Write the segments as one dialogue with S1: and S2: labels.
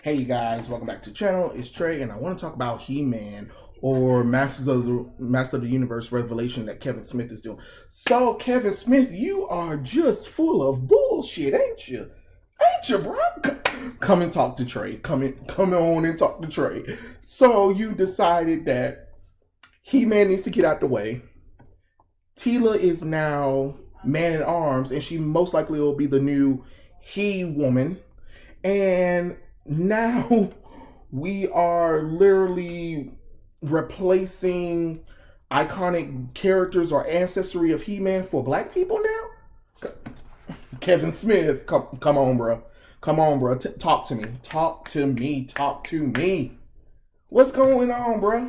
S1: Hey you guys, welcome back to the channel. It's Trey, and I want to talk about He-Man or Master of the Universe Revelation that Kevin Smith is doing. So, Kevin Smith, you are just full of bullshit, ain't you? Ain't you, bro? Come and talk to Trey. Come on and talk to Trey. So you decided that He-Man needs to get out the way. Tila is now man in arms, and she most likely will be the new He-Woman. And now we are literally replacing iconic characters or ancestry of He-Man for black people now. Kevin Smith, come on, bro. Come on, bro. Talk to me. Talk to me. Talk to me. What's going on, bro?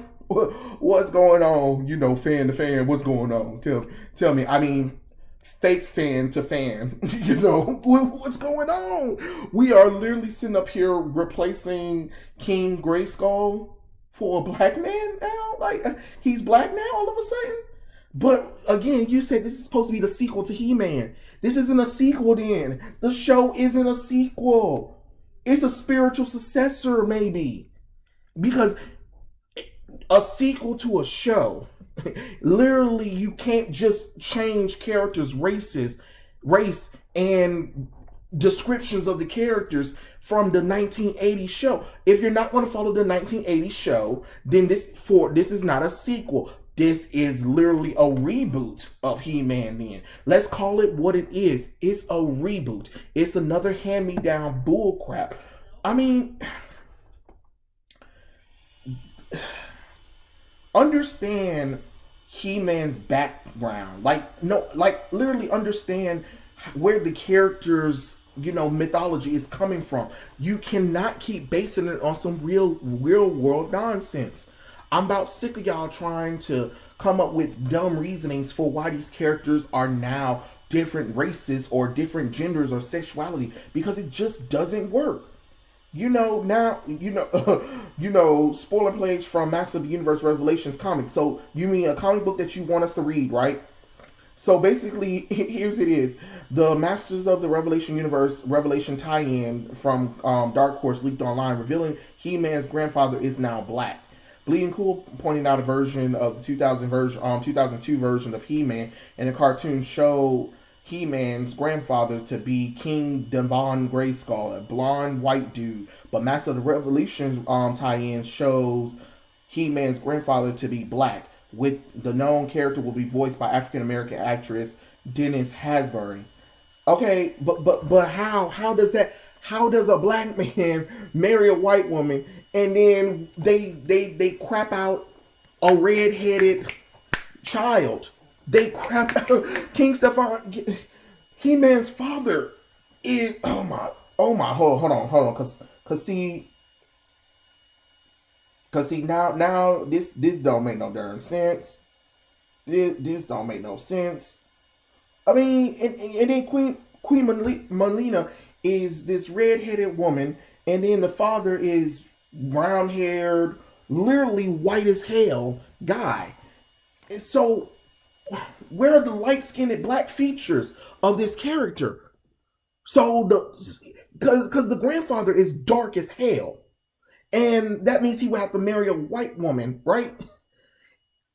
S1: What's going on? You know, fan to fan. What's going on? Tell me. I mean, fake fan to fan. You know, what's going on? We are literally sitting up here replacing King Grayskull for a black man now. Like, he's black now all of a sudden. But again, you said this is supposed to be the sequel to He-Man. This isn't a sequel then. The show isn't a sequel. It's a spiritual successor, maybe. Because a sequel to a show, literally, you can't just change characters' race and descriptions of the characters from the 1980 show. If you're not going to follow the 1980 show, then this is not a sequel. This is literally a reboot of He-Man then. Let's call it what it is. It's a reboot. It's another hand-me-down bullcrap. I mean, understand He-Man's background. Like literally understand where the character's, mythology is coming from. You cannot keep basing it on some real world nonsense. I'm about sick of y'all trying to come up with dumb reasonings for why these characters are now different races or different genders or sexuality, because it just doesn't work. Spoiler plays from Master of the Universe Revelations comics. So you mean a comic book that you want us to read, right? So basically, here's it is. The Masters of the Revelation Universe Revelation tie-in from Dark Horse leaked online, revealing He-Man's grandfather is now black. Bleeding Cool pointing out a version of the 2002 version of He-Man in a cartoon showed He-Man's grandfather to be King Devon Grayskull, a blonde white dude. But Master of the Revolution tie-in shows He-Man's grandfather to be black, with the known character will be voiced by African American actress Dennis Haysbert. Okay, but how does a black man marry a white woman and then they crap out a red-headed child? They crap out King Stefan. He-Man's father is hold on, cause see now this don't make no darn sense. This don't make no sense. I mean, and then Queen Melina is this red-headed woman, and then the father is brown-haired, literally white as hell guy. And so, where are the light-skinned black features of this character? So because the grandfather is dark as hell, and that means he would have to marry a white woman, right?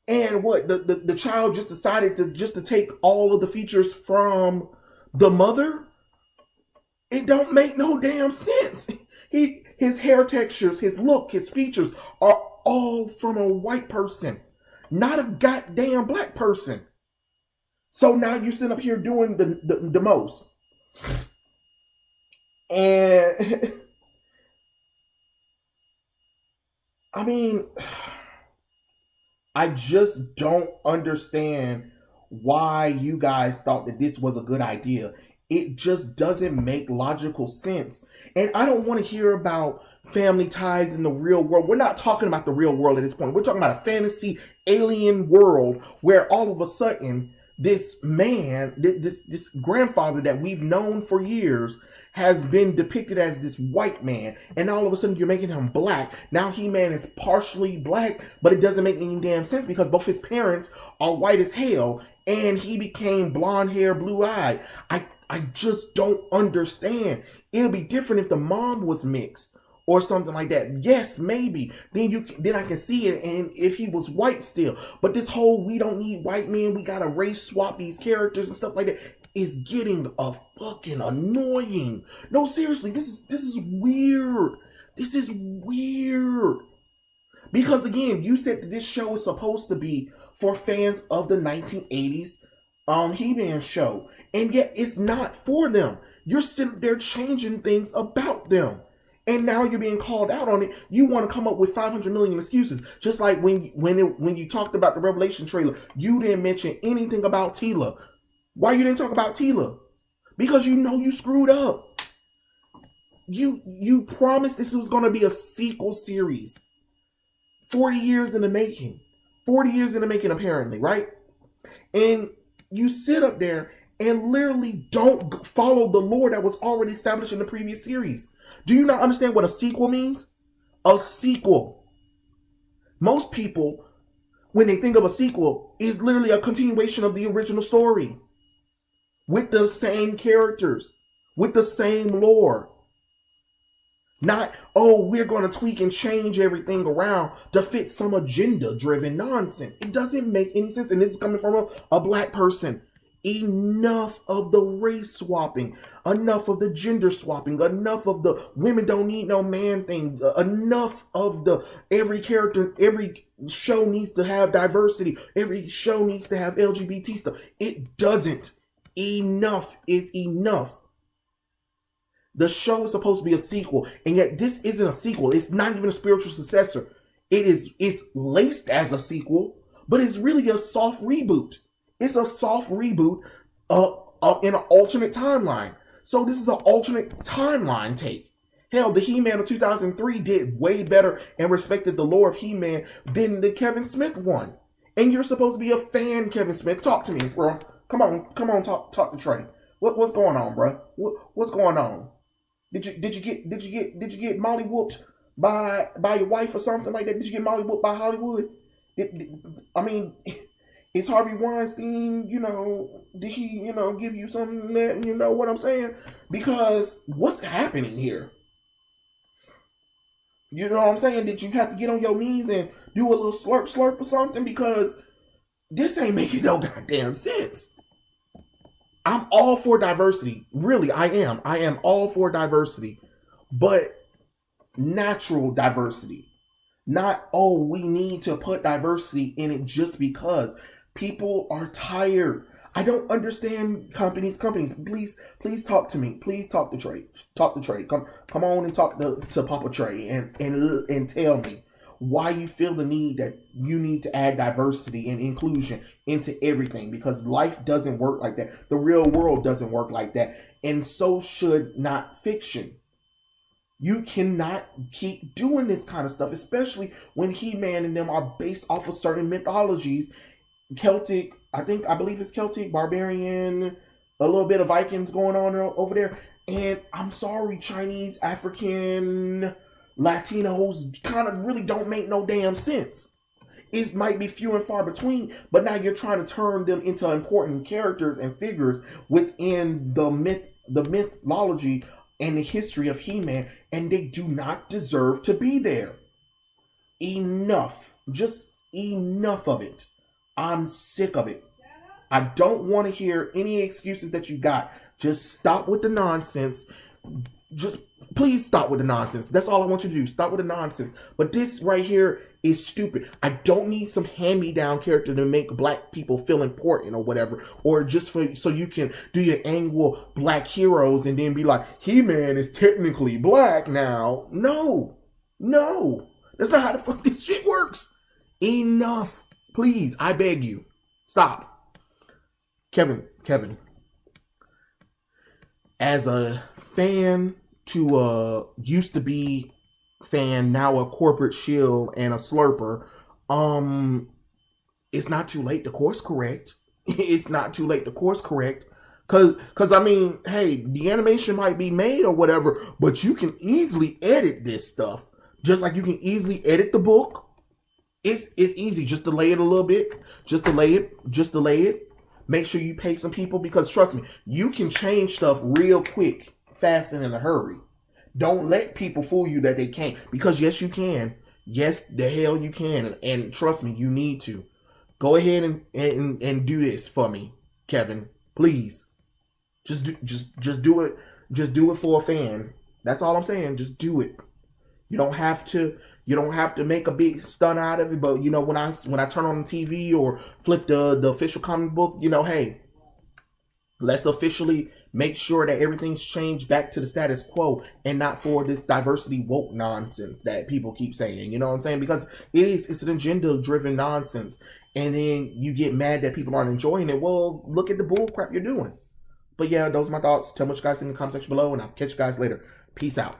S1: And what the child just decided to take all of the features from the mother? It don't make no damn sense. His hair textures, his look, his features are all from a white person, not a goddamn black person. So now you're sitting up here doing the most. And I mean, I just don't understand why you guys thought that this was a good idea. It just doesn't make logical sense. And I don't want to hear about family ties in the real world. We're not talking about the real world at this point. We're talking about a fantasy alien world where all of a sudden this man, this grandfather that we've known for years, has been depicted as this white man, and all of a sudden you're making him black. Now He-Man is partially black, but it doesn't make any damn sense because both his parents are white as hell, and he became blonde hair, blue eyed. I just don't understand. It'll be different if the mom was mixed, or something like that. Yes, maybe. Then I can see it, and if he was white still. But this whole we don't need white men, we gotta race swap these characters and stuff like that is getting fucking annoying. No, seriously, this is weird. This is weird. Because again, you said that this show is supposed to be for fans of the 1980s He-Man show. And yet it's not for them. You're sitting there changing things about them. And now you're being called out on it. You want to come up with 500 million excuses. Just like when you talked about the Revelation trailer, you didn't mention anything about Teela. Why you didn't talk about Teela? Because you know you screwed up. You promised this was going to be a sequel series. 40 years in the making. 40 years in the making, apparently, right? And you sit up there and literally don't follow the lore that was already established in the previous series. Do you not understand what a sequel means? A sequel. Most people, when they think of a sequel, is literally a continuation of the original story. With the same characters. With the same lore. Not, oh, we're going to tweak and change everything around to fit some agenda-driven nonsense. It doesn't make any sense. And this is coming from a black person. Enough of the race swapping. Enough of the gender swapping. Enough of the women don't need no man thing. Enough of the every character, every show needs to have diversity. Every show needs to have LGBT stuff. It doesn't. Enough is enough. The show is supposed to be a sequel, and yet this isn't a sequel. It's not even a spiritual successor. It's laced as a sequel, but it's really a soft reboot. It's a soft reboot in an alternate timeline. So this is an alternate timeline take. Hell, the He-Man of 2003 did way better and respected the lore of He-Man than the Kevin Smith one. And you're supposed to be a fan, Kevin Smith. Talk to me, bro. Come on, talk to Trey. What's going on, bro? What's going on? Did you get molly whooped by your wife or something like that? Did you get molly whooped by Hollywood? I mean, is Harvey Weinstein, did he, give you something that, you know what I'm saying? Because what's happening here? You know what I'm saying? Did you have to get on your knees and do a little slurp or something? Because this ain't making no goddamn sense. I'm all for diversity. Really, I am. I am all for diversity. But natural diversity. Not, oh, we need to put diversity in it just because. People are tired. I don't understand companies. Please talk to me. Please talk to Trey. Talk to Trey. Come on and talk to Papa Trey and tell me why you feel the need that you need to add diversity and inclusion into everything, because life doesn't work like that. The real world doesn't work like that. And so should not fiction. You cannot keep doing this kind of stuff, especially when He-Man and them are based off of certain mythologies. Celtic, I believe it's Celtic, barbarian, a little bit of Vikings going on over there. And I'm sorry, Chinese, African, Latinos kind of really don't make no damn sense. It might be few and far between, but now you're trying to turn them into important characters and figures within the mythology and the history of He-Man, and they do not deserve to be there. Enough. Just enough of it. I'm sick of it. I don't want to hear any excuses that you got. Just stop with the nonsense. Just please stop with the nonsense. That's all I want you to do. Stop with the nonsense. But this right here is stupid. I don't need some hand-me-down character to make black people feel important or whatever. Or just so you can do your annual black heroes and then be like, He-Man is technically black now. No. That's not how the fuck this shit works. Enough. Please, I beg you. Stop. Kevin. As a fan to a used to be fan, now a corporate shill and a slurper, it's not too late to course correct. It's not too late to course correct. Cause I mean, hey, the animation might be made or whatever, but you can easily edit this stuff. Just like you can easily edit the book. It's easy. Just delay it a little bit. Just delay it. Make sure you pay some people, because trust me, you can change stuff real quick, fast, and in a hurry. Don't let people fool you that they can't. Because yes, you can. Yes, the hell you can. And trust me, you need to. Go ahead and do this for me, Kevin. Please. Just do it. Just do it for a fan. That's all I'm saying. Just do it. You don't have to make a big stunt out of it. But you know, when I turn on the TV or flip the official comic book, you know, hey, let's officially make sure that everything's changed back to the status quo and not for this diversity woke nonsense that people keep saying. You know what I'm saying? Because it's an agenda driven nonsense. And then you get mad that people aren't enjoying it. Well, look at the bull crap you're doing. But yeah, those are my thoughts. Tell me what you guys think in the comment section below, and I'll catch you guys later. Peace out.